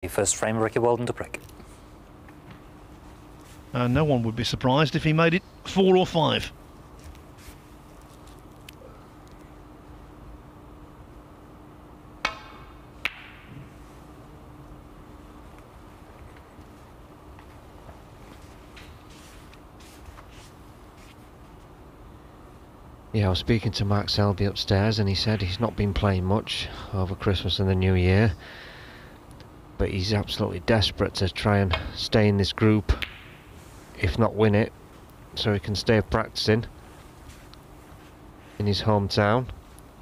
The first frame, Ricky Walden to break. No one would be surprised if he made it 4 or 5. Yeah, I was speaking to Mark Selby upstairs and he said he's not been playing much over Christmas and the New Year, but he's absolutely desperate to try and stay in this group, if not win it, so he can stay practicing in his hometown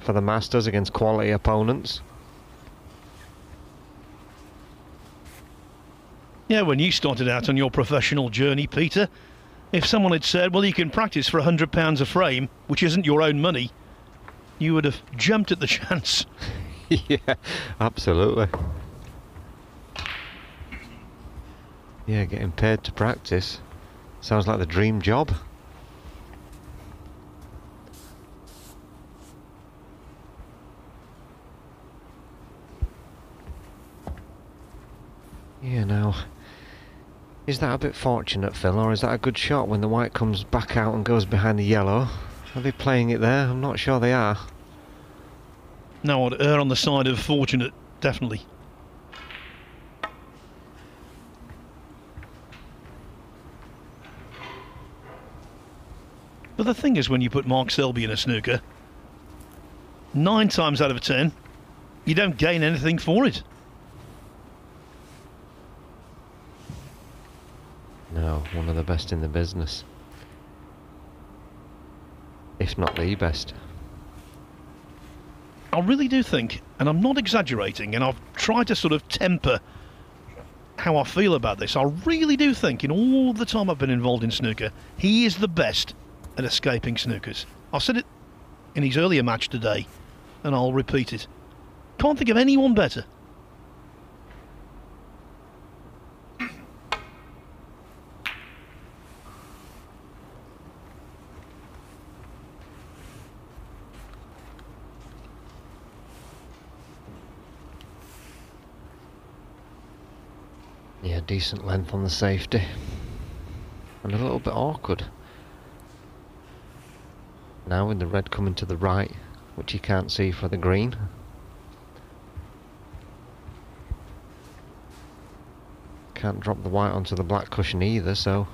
for the Masters against quality opponents. Yeah, when you started out on your professional journey, Peter, if someone had said, well, you can practice for £100 a frame, which isn't your own money, you would have jumped at the chance. Yeah, absolutely. Yeah, getting paid to practice sounds like the dream job. Yeah, now, is that a bit fortunate, Phil, or is that a good shot when the white comes back out and goes behind the yellow? Are they playing it there? I'm not sure they are. No, I'd err on the side of fortunate, definitely. But the thing is, when you put Mark Selby in a snooker, 9 times out of 10, you don't gain anything for it. No, one of the best in the business. If not the best. I really do think, and I'm not exaggerating, and I've tried to sort of temper how I feel about this, I really do think, in all the time I've been involved in snooker, he is the best at escaping snookers. I've said it in his earlier match today, and I'll repeat it. Can't think of anyone better. Yeah, decent length on the safety. And a little bit awkward. Now with the red coming to the right, which you can't see for the green. Can't drop the white onto the black cushion either, so...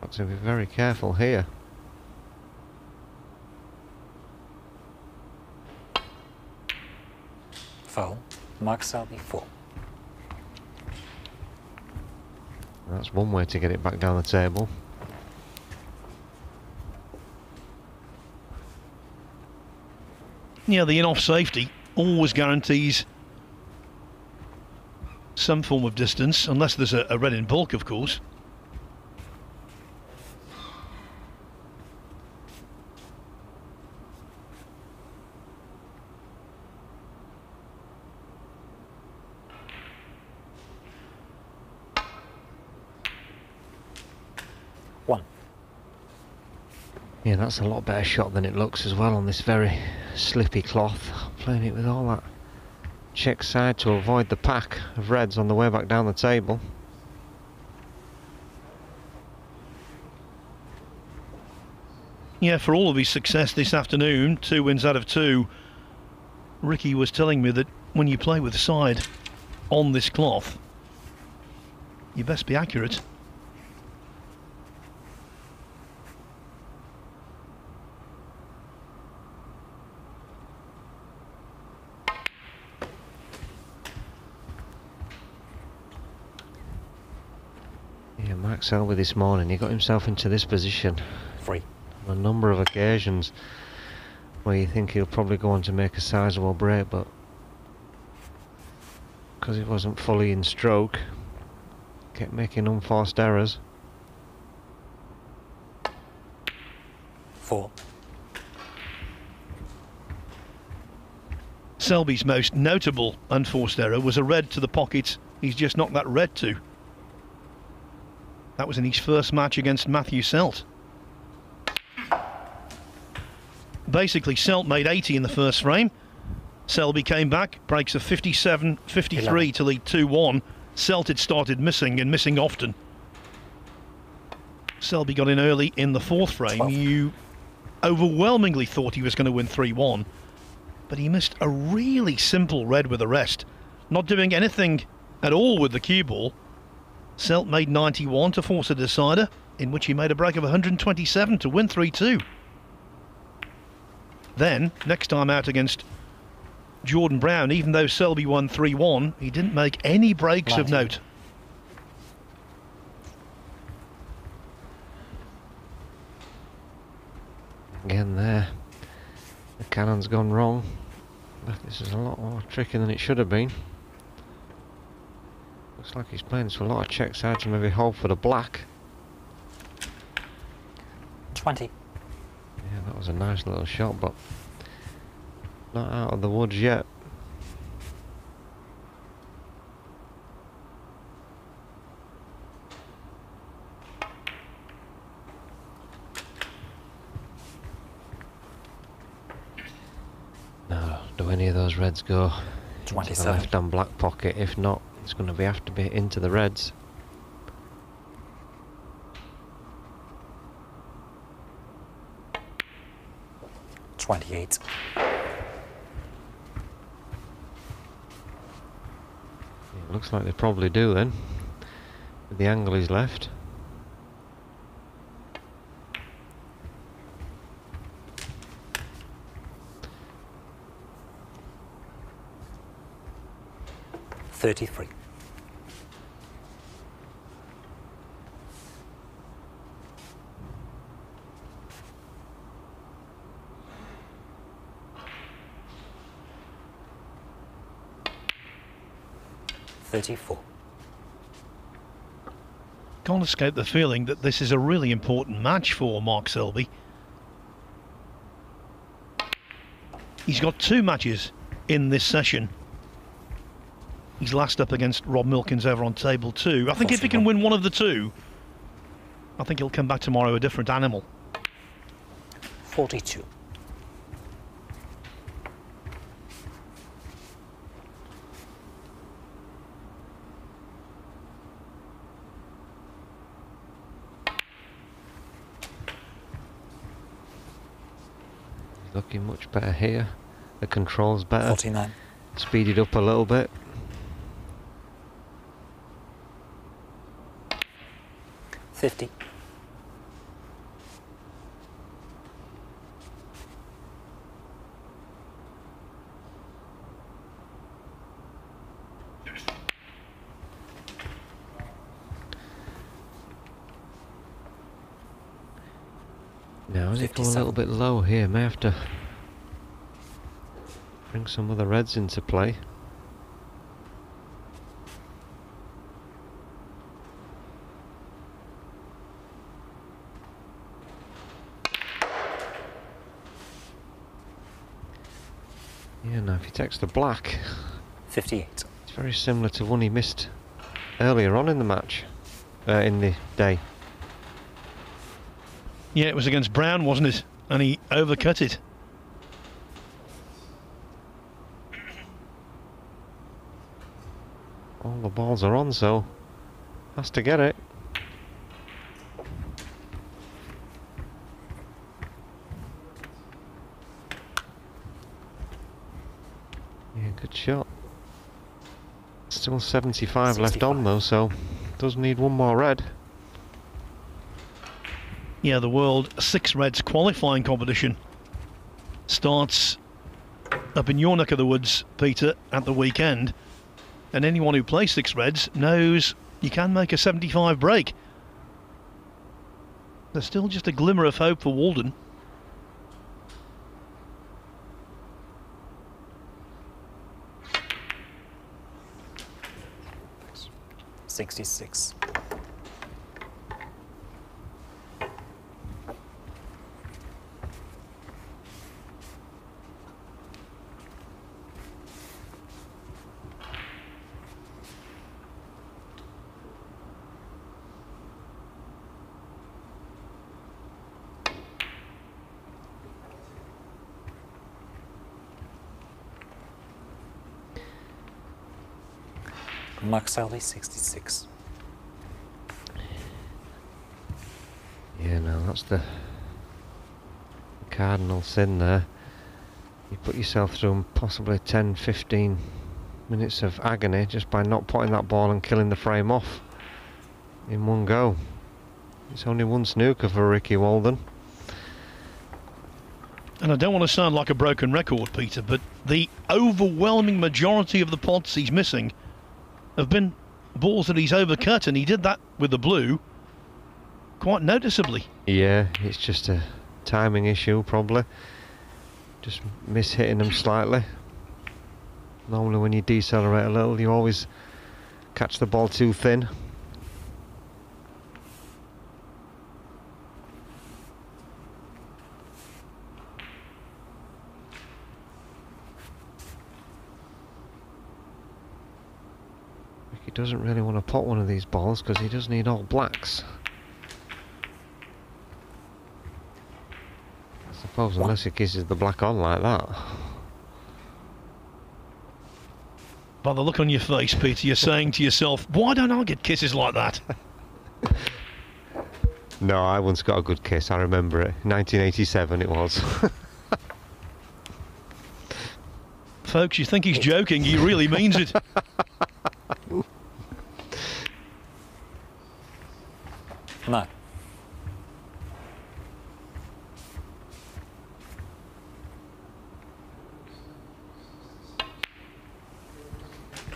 Got to be very careful here. Foul. Mark Selby 4. That's one way to get it back down the table. Yeah, the in-off safety always guarantees some form of distance, unless there's a red in bulk, of course. Yeah, that's a lot better shot than it looks as well on this very slippy cloth. Playing it with all that check side to avoid the pack of reds on the way back down the table. Yeah, for all of his success this afternoon, 2 wins out of 2, Ricky was telling me that when you play with side on this cloth, you best be accurate. Yeah, Mark Selby this morning, he got himself into this position 3. on a number of occasions where you think he'll probably go on to make a sizable break, but because he wasn't fully in stroke, kept making unforced errors. 4. Selby's most notable unforced error was a red to the pocket he's just knocked that red to. That was in his first match against Matthew Selt. basically Selt made 80 in the first frame. Selby came back, breaks a 57-53 to lead 2-1. Selt had started missing and missing often. Selby got in early in the fourth frame. 12. You overwhelmingly thought he was going to win 3-1, but he missed a really simple red with the rest, not doing anything at all with the cue ball. Selt made 91 to force a decider, in which he made a break of 127 to win 3-2. Then, next time out against Jordan Brown, even though Selby won 3-1, he didn't make any breaks of note. Again there, the cannon's gone wrong. But this is a lot more tricky than it should have been. Looks like he's playing to a lot of check sides to maybe hold for the black. 20. Yeah, that was a nice little shot, but not out of the woods yet. No, do any of those reds go into the 27. left hand black pocket? If not, it's going to have to be into the reds. $28. It looks like they probably do then, with the angle he's left. $33. $34. Can't escape the feeling that this is a really important match for Mark Selby. He's got 2 matches in this session. He's last up against Rob Milkins over on table 2. I think if he can win one of the 2, I think he'll come back tomorrow a different animal. 42. Looking much better here. The control's better. 49. Speeded up a little bit. 50. Now is it going a little bit low here? May have to bring some other reds into play. Yeah, now if he takes the black, 58. it's very similar to one he missed earlier on in the match, in the day. Yeah, it was against Brown, wasn't it? And he overcut it. All the balls are on, so has to get it. Yeah, good shot. Still 75 left on though, so does need one more red. Yeah, the World 6 Reds qualifying competition starts up in your neck of the woods, Peter, at the weekend. And anyone who plays 6 Reds knows you can make a 75 break. There's still just a glimmer of hope for Walden. $66. Mark Selby, 66. Yeah, no, that's the cardinal sin there. You put yourself through possibly 10, 15 minutes of agony just by not putting that ball and killing the frame off in one go. It's only one snooker for Ricky Walden. And I don't want to sound like a broken record, Peter, but the overwhelming majority of the pots he's missing have been balls that he's overcut, and he did that with the blue quite noticeably. Yeah, it's just a timing issue probably. Just miss-hitting them slightly. Normally when you decelerate a little, you always catch the ball too thin. He doesn't really want to pot one of these balls because he does need all blacks. I suppose unless he kisses the black on like that. By the look on your face, Peter, you're saying to yourself, why don't I get kisses like that? No, I once got a good kiss, I remember it. 1987 it was. Folks, you think he's joking, he really means it. Mark.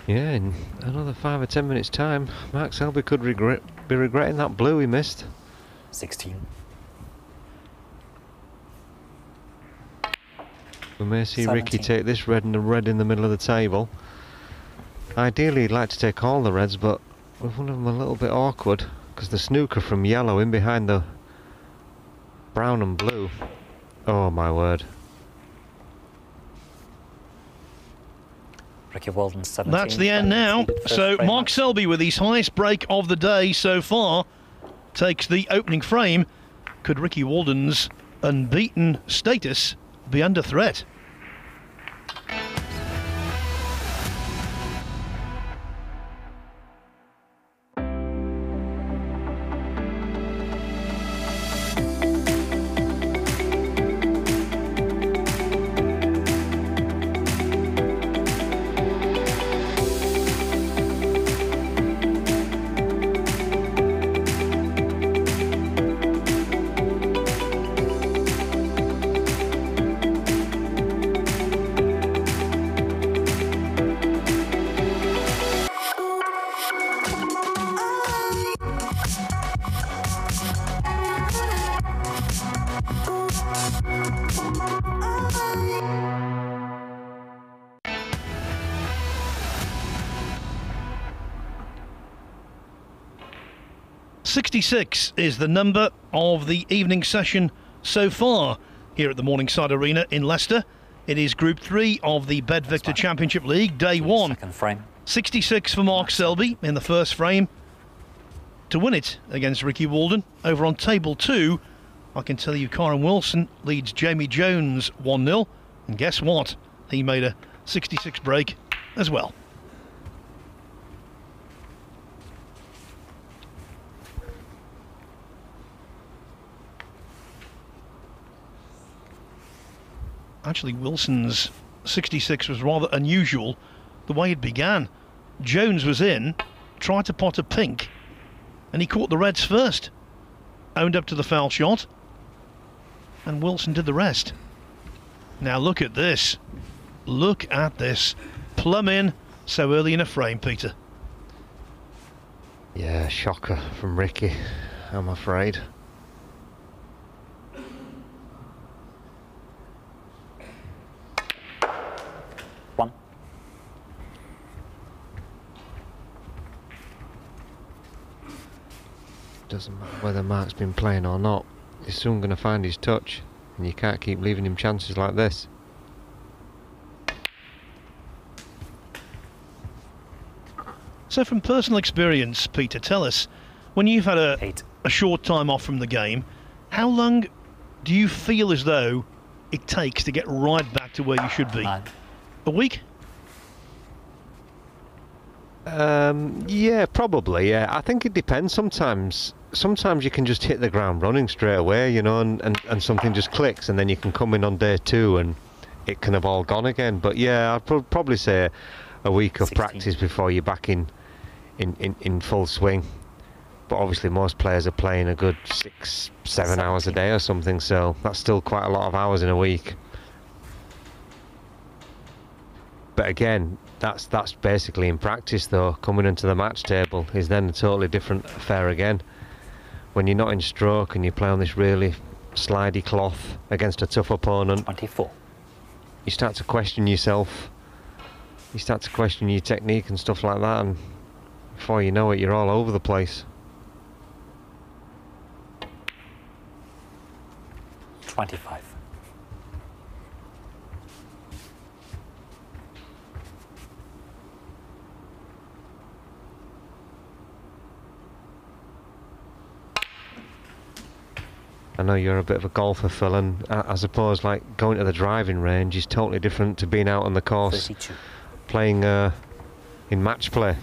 Yeah, in another 5 or 10 minutes time, Mark Selby could be regretting that blue he missed. 16. We may see 17. Ricky take this red and the red in the middle of the table. Ideally he'd like to take all the reds, but with one of them a little bit awkward because the snooker from yellow in behind the brown and blue. Oh my word. Ricky Walden, 17. That's the end now. So Mark Selby, with his highest break of the day so far, takes the opening frame. Could Ricky Walden's unbeaten status be under threat? .66 is the number of the evening session so far here at the Morningside Arena in Leicester. It is Group 3 of the Bedvictor Championship League, Day 1. Second frame. 66 for Mark Selby in the first frame to win it against Ricky Walden. Over on Table 2, I can tell you Kyron Wilson leads Jamie Jones 1-0. And guess what? He made a 66 break as well. Actually, Wilson's 66 was rather unusual the way it began. Jones was in, tried to pot a pink, and he caught the reds first. Owned up to the foul shot, and Wilson did the rest. Now look at this. Look at this. Plumb in so early in a frame, Peter. Yeah, shocker from Ricky, I'm afraid. Doesn't matter whether Mark's been playing or not, he's soon going to find his touch, and you can't keep leaving him chances like this. So from personal experience, Peter, tell us, when you've had a short time off from the game, how long do you feel as though it takes to get right back to where you should be? 9. A week? Yeah, probably. Yeah, I think it depends. Sometimes you can just hit the ground running straight away, you know, and something just clicks, and then you can come in on day 2 and it can have all gone again. But yeah, I'd probably say a week of 16. practice before you're back in full swing. But obviously most players are playing a good 6-7 hours a day or something, so that's still quite a lot of hours in a week. But again, that's basically in practice though. Coming into the match table is then a totally different affair again. When you're not in stroke and you play on this really slidey cloth against a tough opponent, 24. you start to question yourself. You start to question your technique and stuff like that, and before you know it, you're all over the place. 25. I know you're a bit of a golfer, Phil, and I suppose like going to the driving range is totally different to being out on the course 32. playing in match play.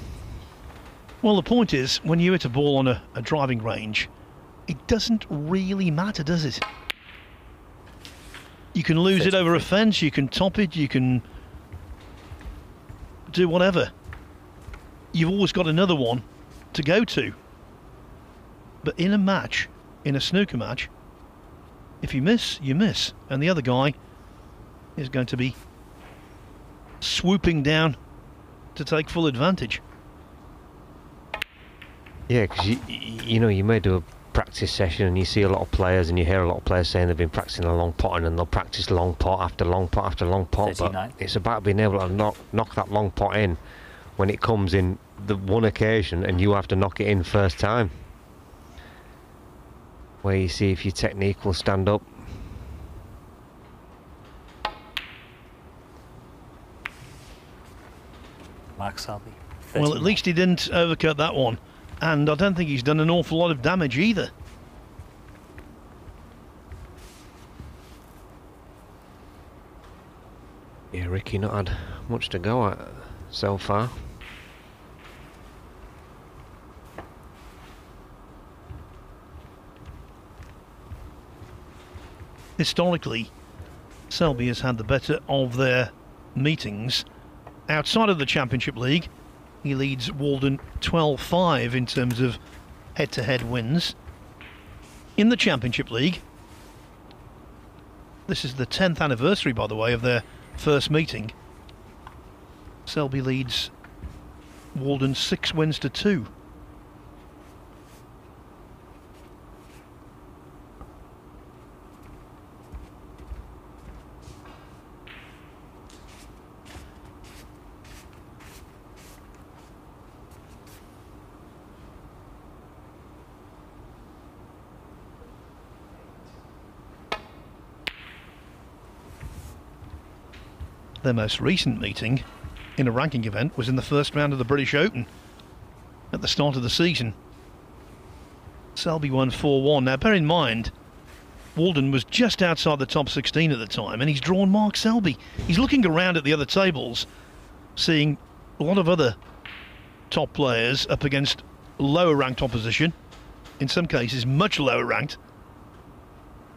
Well, the point is, when you hit a ball on a driving range, it doesn't really matter, does it? You can lose it over a fence, you can top it, you can do whatever. You've always got another one to go to. But in a match, in a snooker match, if you miss, you miss. And the other guy is going to be swooping down to take full advantage. Yeah, because you know, you may do a practice session and you see a lot of players and you hear a lot of players saying they've been practicing a long pot and they'll practice long pot after long pot after long pot. 39. But it's about being able to knock that long pot in when it comes in the one occasion and you have to knock it in first time. Where you see if your technique will stand up. Mark Selby. Well, at least he didn't overcut that one. And I don't think he's done an awful lot of damage either. Yeah, Ricky not had much to go at so far. Historically, Selby has had the better of their meetings. Outside of the Championship League, he leads Walden 12-5 in terms of head-to-head wins. In the Championship League, this is the 10th anniversary, by the way, of their first meeting. Selby leads Walden 6 wins to 2. Their most recent meeting in a ranking event was in the first round of the British Open at the start of the season. Selby won 4-1. Now bear in mind, Walden was just outside the top 16 at the time and he's drawn Mark Selby. He's looking around at the other tables, seeing a lot of other top players up against lower ranked opposition, in some cases much lower ranked.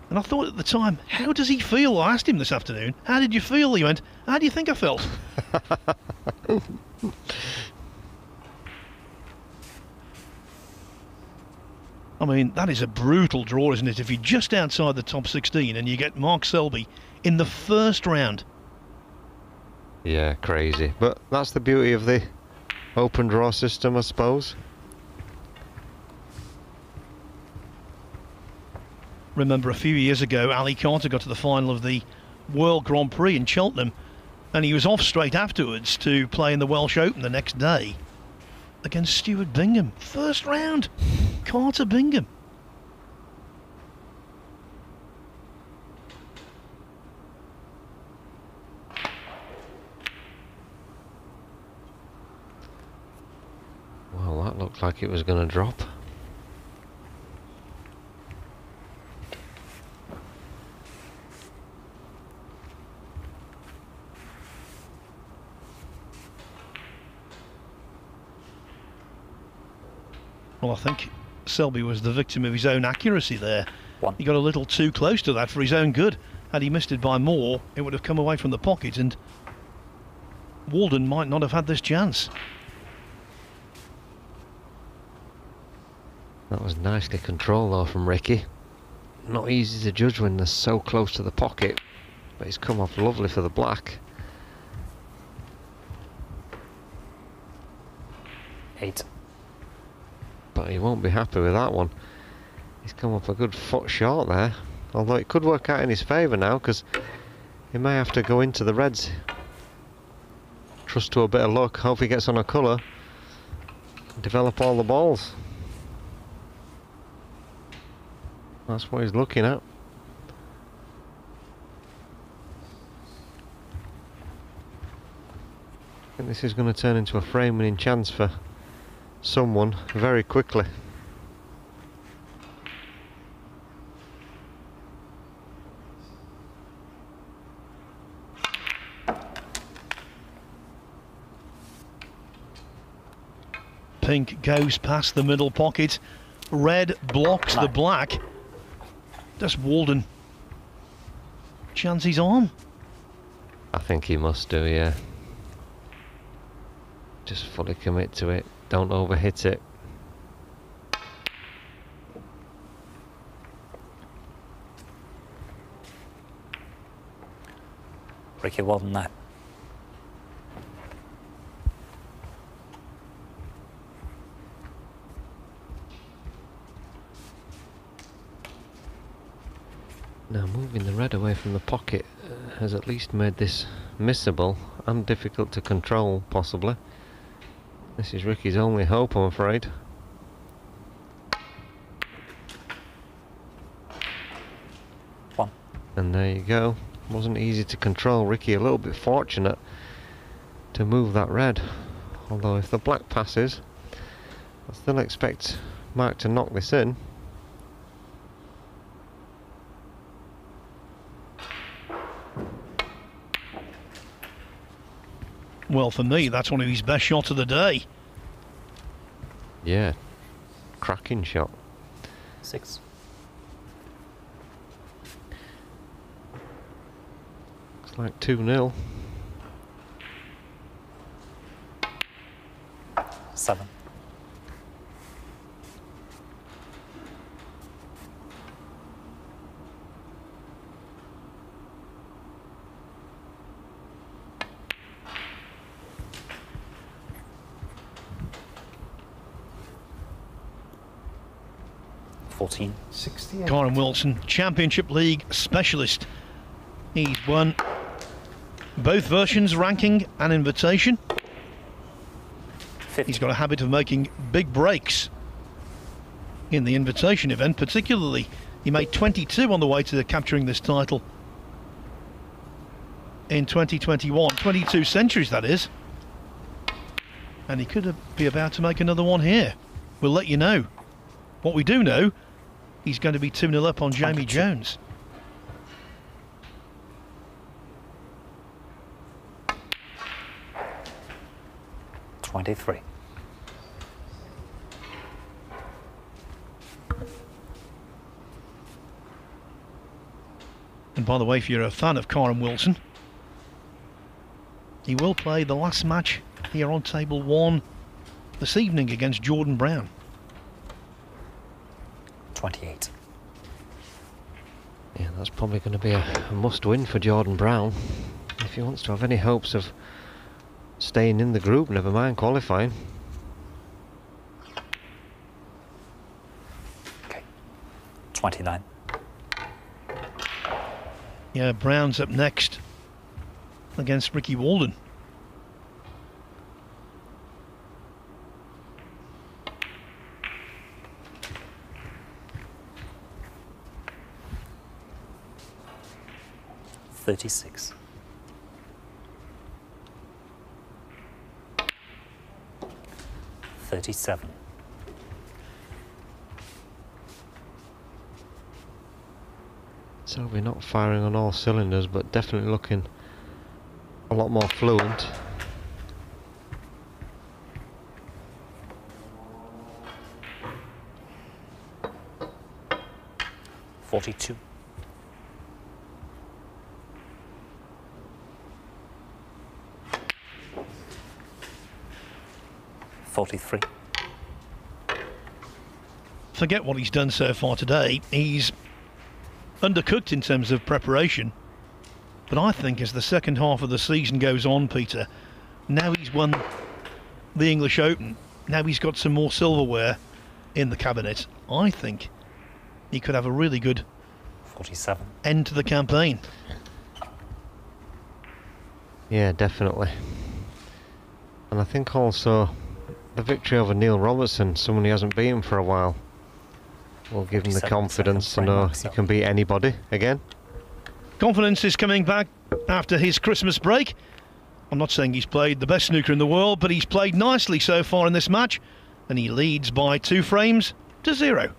And I thought at the time, how does he feel? I asked him this afternoon, how did you feel? He went, how do you think I felt? I mean, that is a brutal draw, isn't it? If you're just outside the top 16 and you get Mark Selby in the first round. Yeah, crazy. But that's the beauty of the open draw system, I suppose. Remember a few years ago, Ali Carter got to the final of the World Grand Prix in Cheltenham and he was off straight afterwards to play in the Welsh Open the next day against Stuart Bingham. First round, Carter Bingham. Well, that looked like it was going to drop. Well, I think Selby was the victim of his own accuracy there. One. He got a little too close to that for his own good. Had he missed it by more, it would have come away from the pocket and Walden might not have had this chance. That was nicely controlled though from Ricky. Not easy to judge when they're so close to the pocket, but he's come off lovely for the black. 8. But he won't be happy with that one. He's come up a good foot short there, although it could work out in his favour now, because he may have to go into the reds. Trust to a bit of luck, hope he gets on a colour, develop all the balls. That's what he's looking at. I think this is going to turn into a frame winning chance for someone very quickly. Pink goes past the middle pocket. Red blocks the black. Does Walden chance his arm? I think he must do, yeah. Just fully commit to it. Don't overhit it. Ricky Walden now. Now moving the red away from the pocket has at least made this missable and difficult to control, possibly. This is Ricky's only hope, I'm afraid. One. And there you go. Wasn't easy to control. Ricky a little bit fortunate to move that red. Although if the black passes, I still expect Mark to knock this in. Well, for me, that's one of his best shots of the day. Yeah, cracking shot. 6. Looks like 2-0. 7. Karen Wilson, Championship League specialist. He's won both versions, ranking and invitation. 50. He's got a habit of making big breaks in the invitation event, particularly. He made 22 on the way to capturing this title in 2021. 22 centuries, that is. And he could be about to make another one here. We'll let you know. What we do know, he's going to be 2-0 up on Jamie Jones. $23. And by the way, if you're a fan of Karen Wilson, he will play the last match here on table 1 this evening against Jordan Brown. 28. Yeah, that's probably going to be a must-win for Jordan Brown if he wants to have any hopes of staying in the group, never mind qualifying. Okay. 29. Yeah, Brown's up next against Ricky Walden. $36. 37. So we're not firing on all cylinders, but definitely looking a lot more fluent. 42. 43. Forget what he's done so far today. He's undercooked in terms of preparation. But I think as the second half of the season goes on, Peter, now he's won the English Open, now he's got some more silverware in the cabinet, I think he could have a really good 47. end to the campaign. Yeah, definitely. And I think also the victory over Neil Robertson, someone he hasn't beaten for a while, will give him the 47 confidence to know Mark he Selby. can beat anybody again. Confidence is coming back after his Christmas break. I'm not saying he's played the best snooker in the world, but he's played nicely so far in this match, and he leads by 2 frames to 0.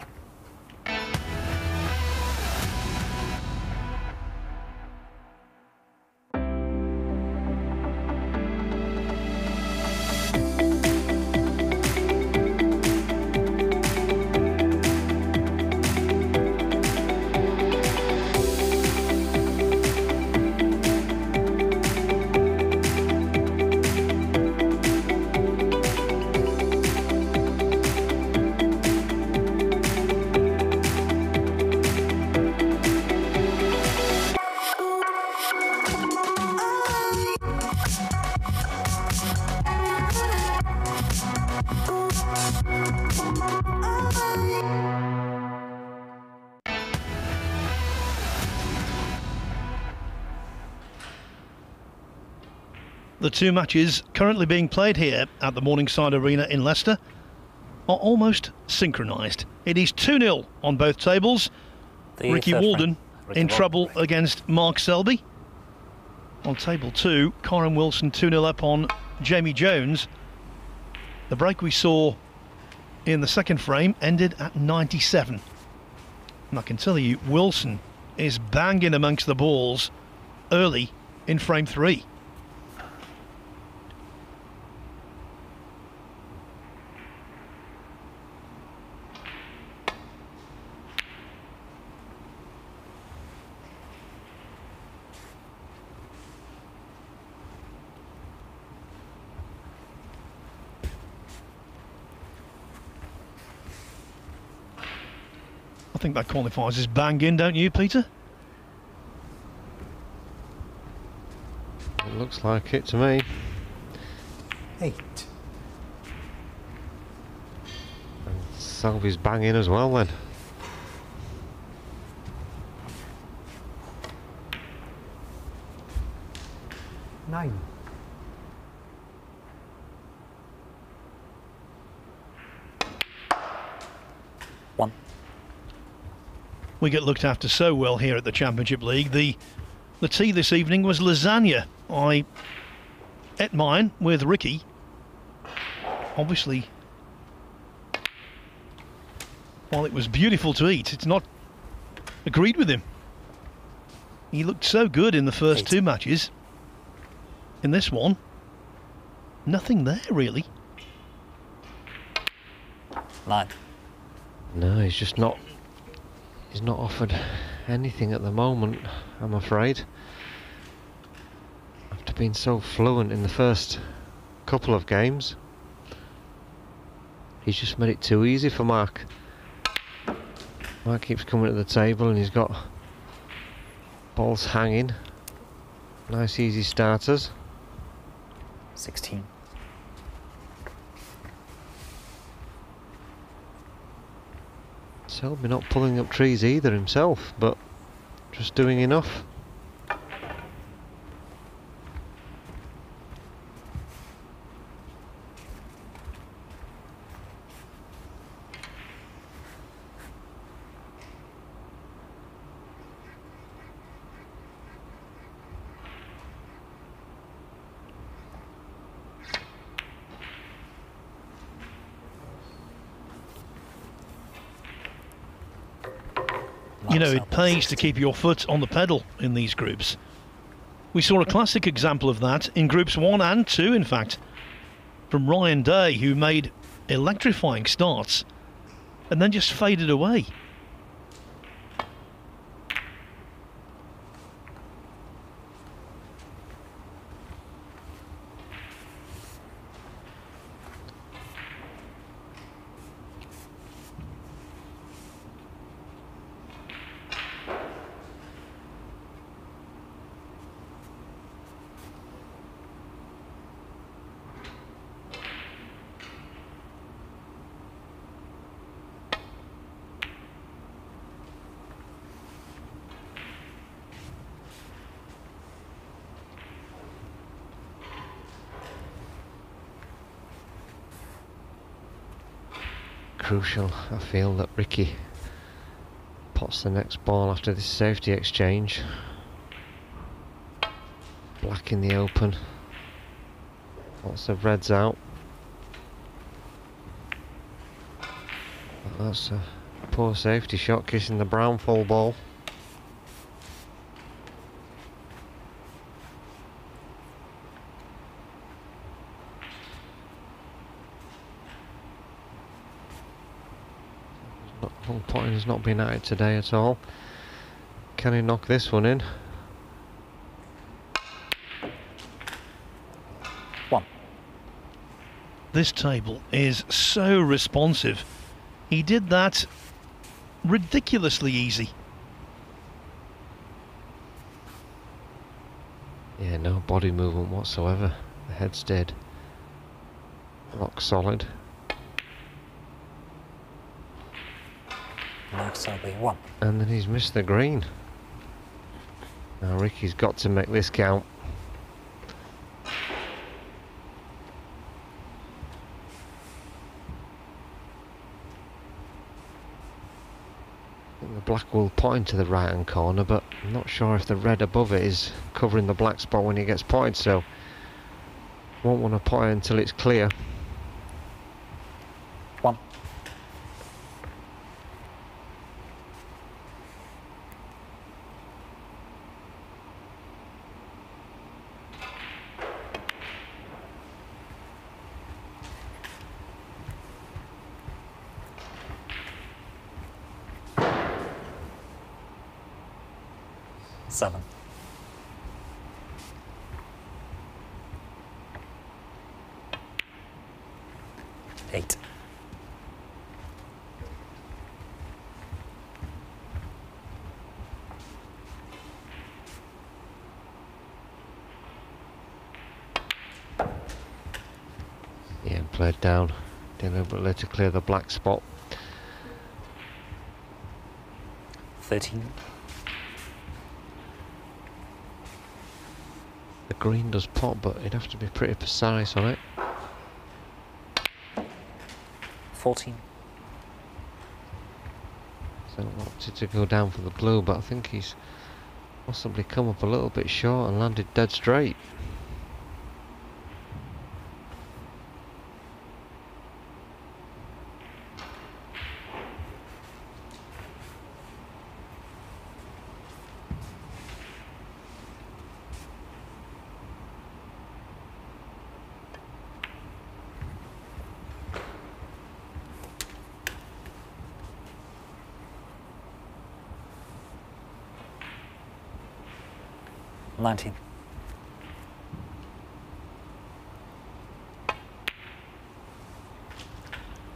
The 2 matches currently being played here at the Morningside Arena in Leicester are almost synchronised. It is 2-0 on both tables. The Ricky third Walden frame. Ricky in Walden. trouble against Mark Selby. On table 2, Karen Wilson 2-0 up on Jamie Jones. The break we saw in the second frame ended at 97. And I can tell you, Wilson is banging amongst the balls early in frame 3. I think that qualifies as bang in, don't you, Peter? It looks like it to me. 8. And Selby's banging as well then. Nine. One. We get looked after so well here at the Championship League. The tea this evening was lasagna. I ate mine with Ricky. Obviously, while it was beautiful to eat, it's not agreed with him. He looked so good in the first 8. 2 matches. In this one, nothing there really. 9. No, he's just not. He's not offered anything at the moment, I'm afraid. After being so fluent in the first couple of games, he's just made it too easy for Mark. Mark keeps coming to the table and he's got balls hanging. Nice easy starters. 16. Selby not pulling up trees either himself, but just doing enough. You know, it pays to keep your foot on the pedal in these groups. We saw a classic example of that in groups 1 and 2, in fact, from Ryan Day, who made electrifying starts and then just faded away. crucial, I feel, that Ricky pots the next ball after this safety exchange. Black in the open. Lots of reds out. But that's a poor safety shot, kissing the brown full ball. Potting has not been at it today at all. Can he knock this one in? One. This table is so responsive. He did that ridiculously easy. Yeah, no body movement whatsoever. The head stayed rock solid. Mark Selby, 1. And then he's missed the green. Now Ricky's got to make this count. I think the black will point to the right hand corner, but I'm not sure if the red above it is covering the black spot when he gets potted, so won't want to pot it until it's clear. 1. Seven. 8. 'Played down deliberately to clear the black spot. 13. The green does pop, but you'd have to be pretty precise on it. 14. So opted to go down for the blue, but I think he's possibly come up a little bit short and landed dead straight. Nineteen.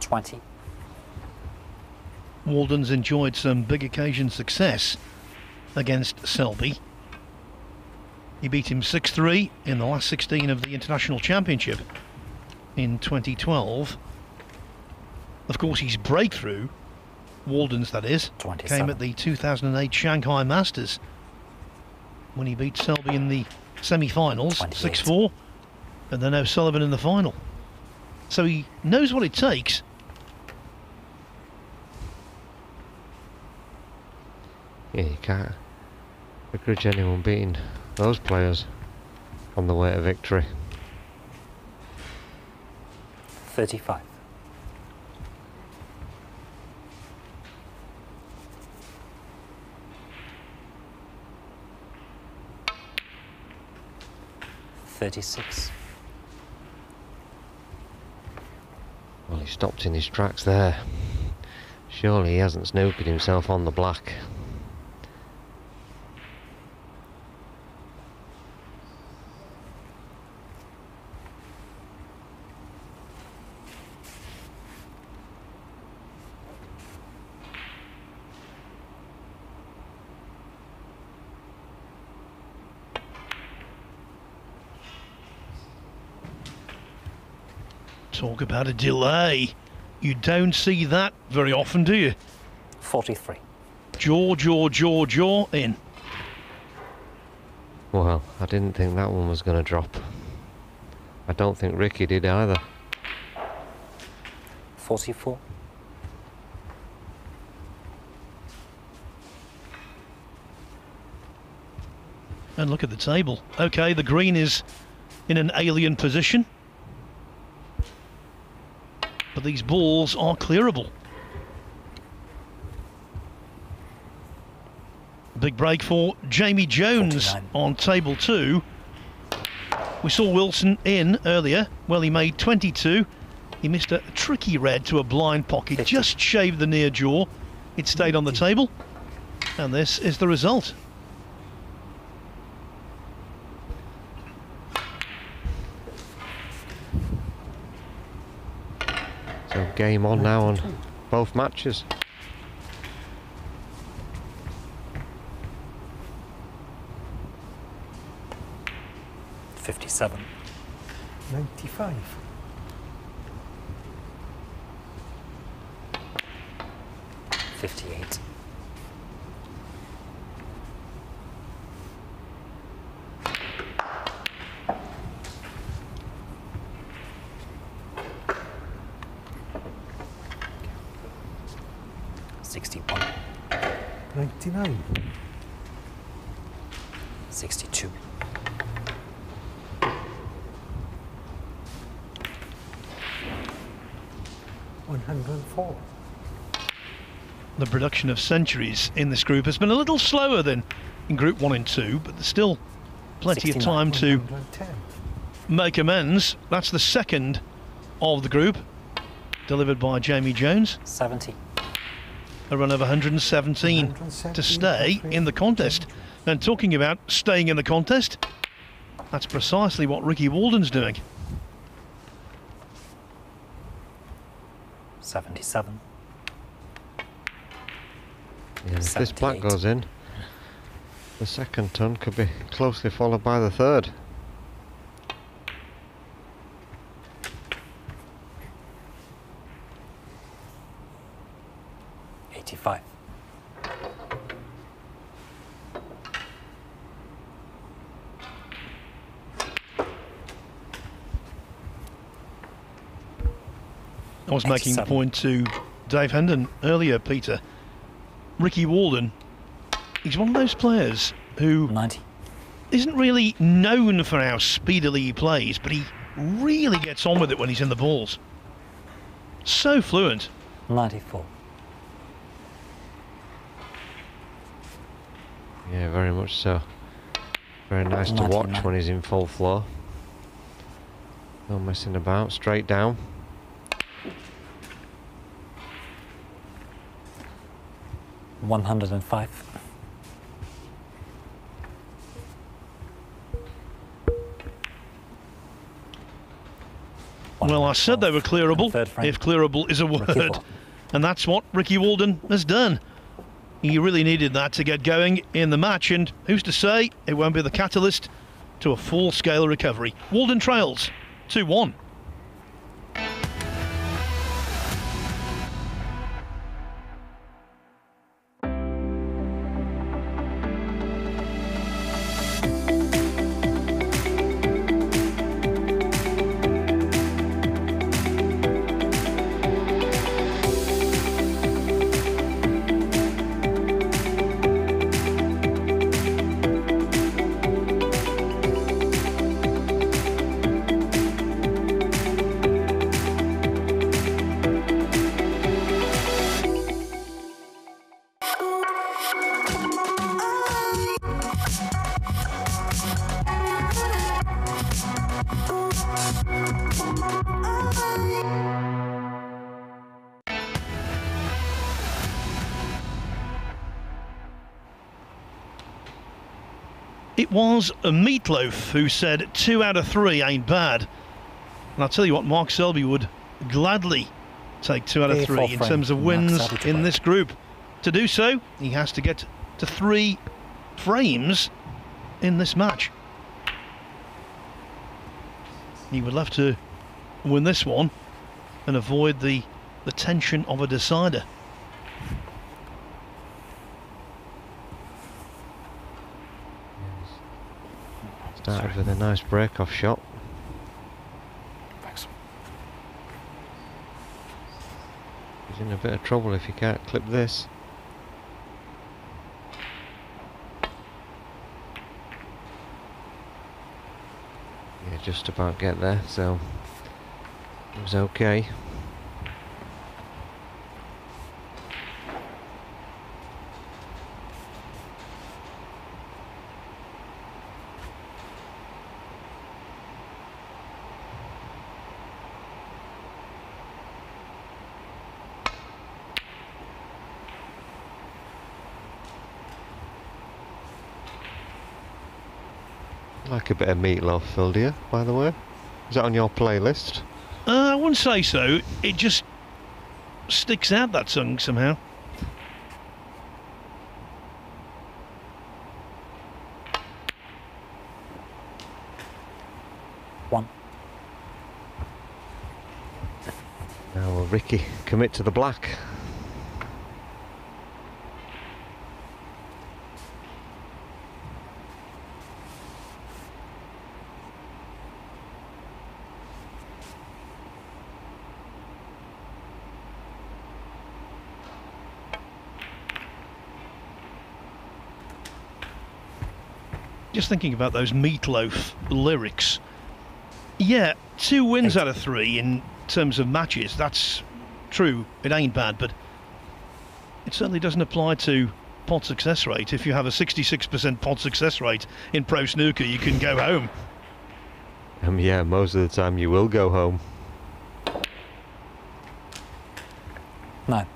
20. Walden's enjoyed some big occasion success against Selby. He beat him 6-3 in the last 16 of the International Championship in 2012. Of course, his breakthrough, Walden's that is, 27. came at the 2008 Shanghai Masters when he beat Selby in the semi-finals, 6-4, and then O'Sullivan in the final. So he knows what it takes. Yeah, you can't begrudge anyone beating those players on the way to victory. 35. 36. Well, he stopped in his tracks there. Surely he hasn't snookered himself on the black. Talk about a delay. You don't see that very often, do you? 43. Jaw in. Well, I didn't think that one was going to drop. I don't think Ricky did either. 44. And look at the table. Okay, the green is in an alien position, but these balls are clearable. Big break for Jamie Jones 49. on table 2. We saw Wilson in earlier. Well, he made 22. He missed a tricky red to a blind pocket, 50. just shaved the near jaw. It stayed on the table, and this is the result. So game on now on both matches. $57. 95. $58. $61. 99. 62. 104. The production of centuries in this group has been a little slower than in Group 1 and 2, but there's still plenty of 69. time to 110. make amends. That's the second of the group, delivered by Jamie Jones. 70. A run of 117 to stay in the contest. And talking about staying in the contest, that's precisely what Ricky Walden's doing. 77. Yeah, if this black 78. goes in, the second ton could be closely followed by the third. $85. I was making the 87. point to Dave Hendon earlier, Peter. Ricky Walden, he's one of those players who 90. isn't really known for how speedily he plays, but he really gets on with it when he's in the balls. So fluent. 94. Yeah, very much so. Very nice to watch 99. when he's in full flow. No messing about, straight down. $105. Well, I said they were clearable, Third frame. if clearable is a Ricky word. Walden. And that's what Ricky Walden has done. He really needed that to get going in the match, and who's to say it won't be the catalyst to a full-scale recovery. Walden trails 2-1. It was a Meatloaf who said 2 out of 3 ain't bad. And I'll tell you what, Mark Selby would gladly take 2 out of 3 in terms of wins in this group. To do so, he has to get to 3 frames in this match. He would love to win this one and avoid the tension of a decider. Started with a nice break-off shot. Thanks. He's in a bit of trouble if he can't clip this. Yeah, just about get there, so it was okay. Like a bit of meatloaf, Phil, do you, by the way? Is that on your playlist? I wouldn't say so. It just sticks out, that song, somehow. One. Now will Ricky commit to the black? Just thinking about those Meatloaf lyrics. Yeah, 2 wins out of 3 in terms of matches. That's true. It ain't bad, but it certainly doesn't apply to pot success rate. If you have a 66% pot success rate in pro snooker, you can go home. Yeah, most of the time you will go home. 9.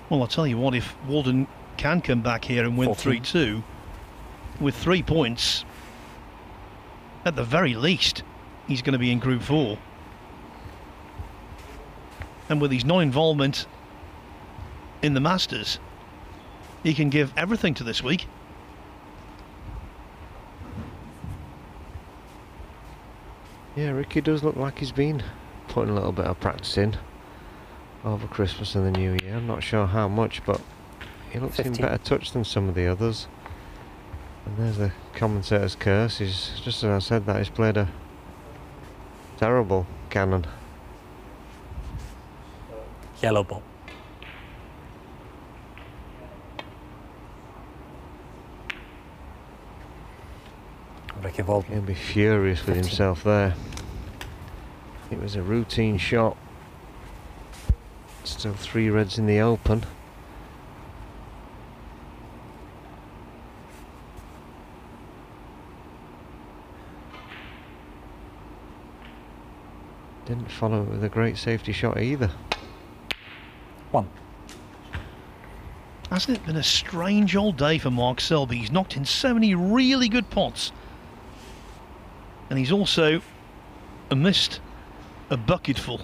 Well, I'll tell you what, if Walden can come back here and win 14. 3-2, with 3 points, at the very least, he's going to be in Group 4. And with his non-involvement in the Masters, he can give everything to this week. Yeah, Ricky does look like he's been putting a little bit of practice in over Christmas and the New Year. I'm not sure how much, but he looks in 15. better touch than some of the others. And there's the commentator's curse. He's, just as I said that, he's played a terrible cannon. Yellow ball. Ricky Walden. He'll be furious with 15. himself there. It was a routine shot. Still 3 reds in the open. Didn't follow it with a great safety shot either. 1. Hasn't it been a strange old day for Mark Selby? He's knocked in so many really good pots. And he's also missed a bucketful.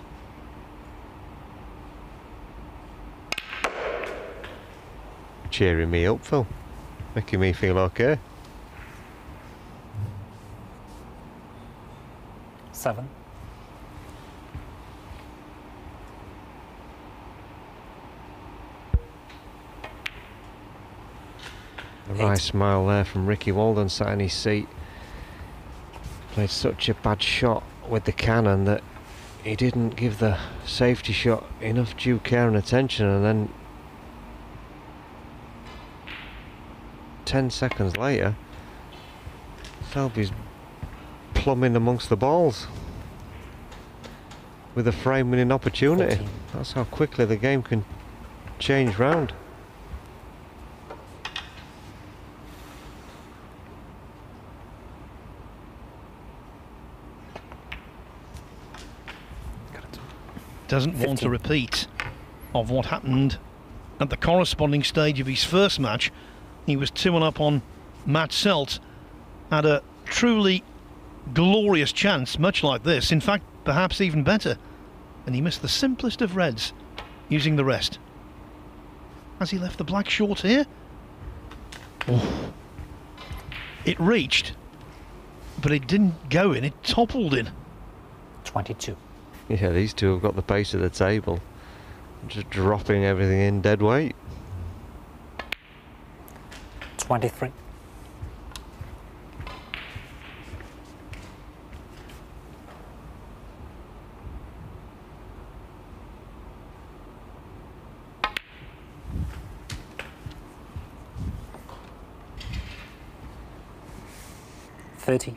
Cheering me up, Phil. Making me feel okay. 7. A nice smile there from Ricky Walden, sat in his seat. Played such a bad shot with the cannon that he didn't give the safety shot enough due care and attention, and then 10 seconds later Selby's plumbing amongst the balls with a frame winning opportunity. 14. That's how quickly the game can change round. Doesn't want a 15. repeat of what happened at the corresponding stage of his first match. He was 2-1 up on Matt Selt, had a truly glorious chance, much like this, in fact perhaps even better, and he missed the simplest of reds using the rest. Has he left the black short here? Oh. It reached, but it didn't go in, it toppled in. 22. Yeah, these two have got the pace of the table, just dropping everything in dead weight. 23. 30.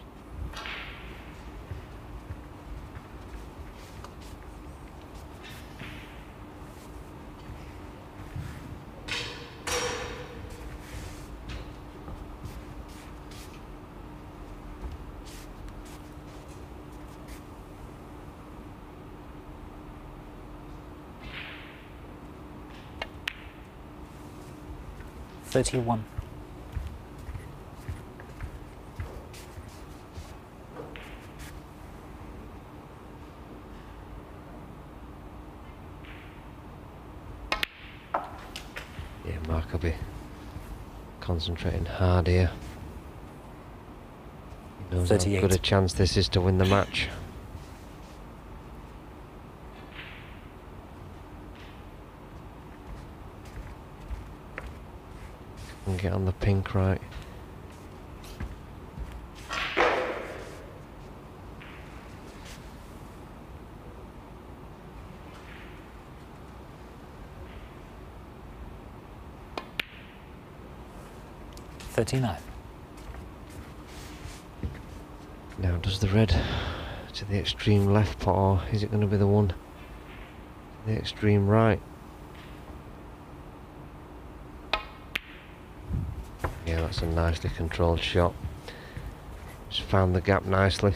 $31. Yeah, Mark will be concentrating hard here. He knows how 38. good a chance this is to win the match. And get on the pink right. $39. Now does the red to the extreme left pot, or is it going to be the one to the extreme right? Yeah, that's a nicely controlled shot. Just found the gap nicely.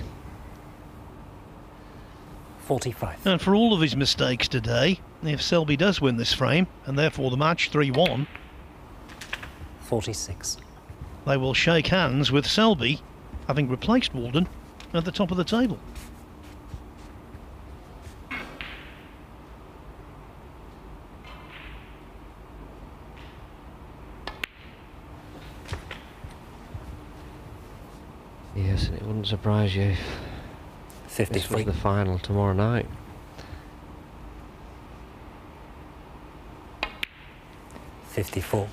45. And for all of his mistakes today, if Selby does win this frame, and therefore the match 3-1, 46. they will shake hands with Selby, having replaced Walden, at the top of the table. Yes, and it wouldn't surprise you if this was 53. the final tomorrow night. 54.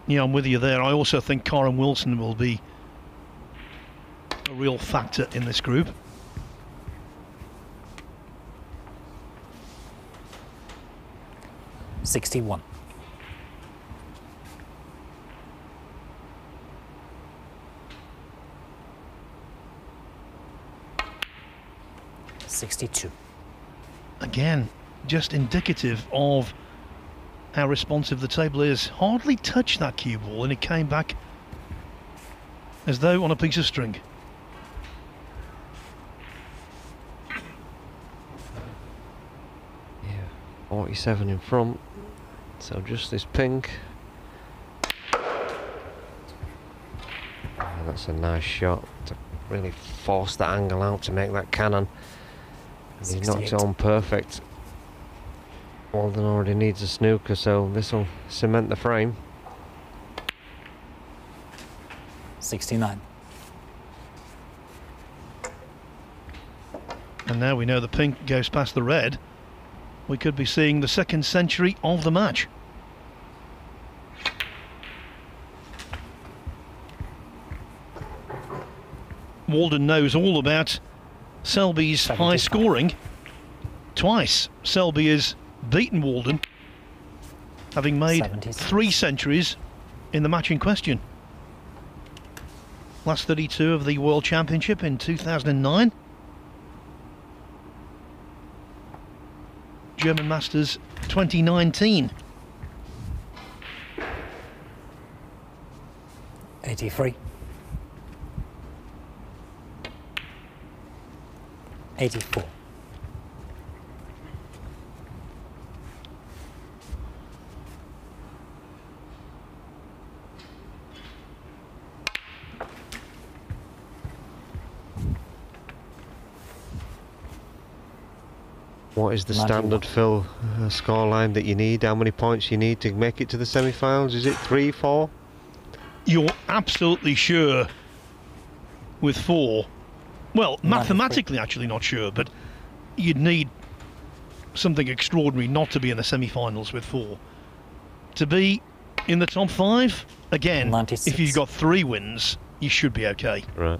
Yeah, I'm with you there. I also think Karen Wilson will be a real factor in this group. $61. $62. Again, just indicative of how responsive the table is. Hardly touched that cue ball and it came back as though on a piece of string. Yeah, 47 in front. So just this pink. Yeah, that's a nice shot to really force that angle out to make that cannon. And he's knocked it 68. on perfect. Walden already needs a snooker, so this will cement the frame. 69. And now we know the pink goes past the red. We could be seeing the second century of the match. Walden knows all about Selby's high 75. scoring. Twice Selby has beaten Walden, having made 76. 3 centuries in the match in question. Last 32 of the World Championship in 2009. German Masters 2019. 83. 84. What is the 91. standard, Phil, scoreline that you need? How many points you need to make it to the semi-finals? Is it 3, 4? You're absolutely sure with 4. Well, 93. mathematically actually not sure, but you'd need something extraordinary not to be in the semi-finals with 4. To be in the top 5, again, 96. if you've got 3 wins, you should be okay. Right.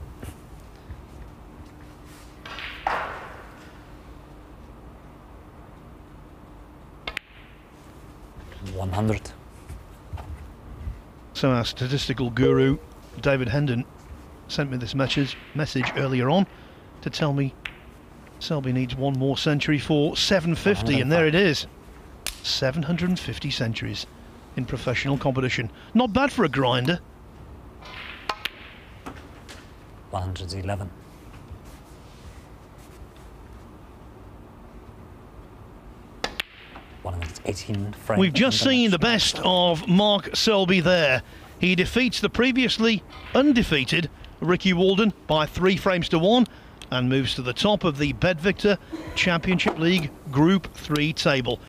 So our statistical guru, David Hendon, sent me this message earlier on to tell me Selby needs one more century for 750, and there it is. 750 centuries in professional competition. Not bad for a grinder. 111. We've just seen the best of Mark Selby there. He defeats the previously undefeated Ricky Walden by 3 frames to 1 and moves to the top of the Bedvictor Championship League Group 3 table.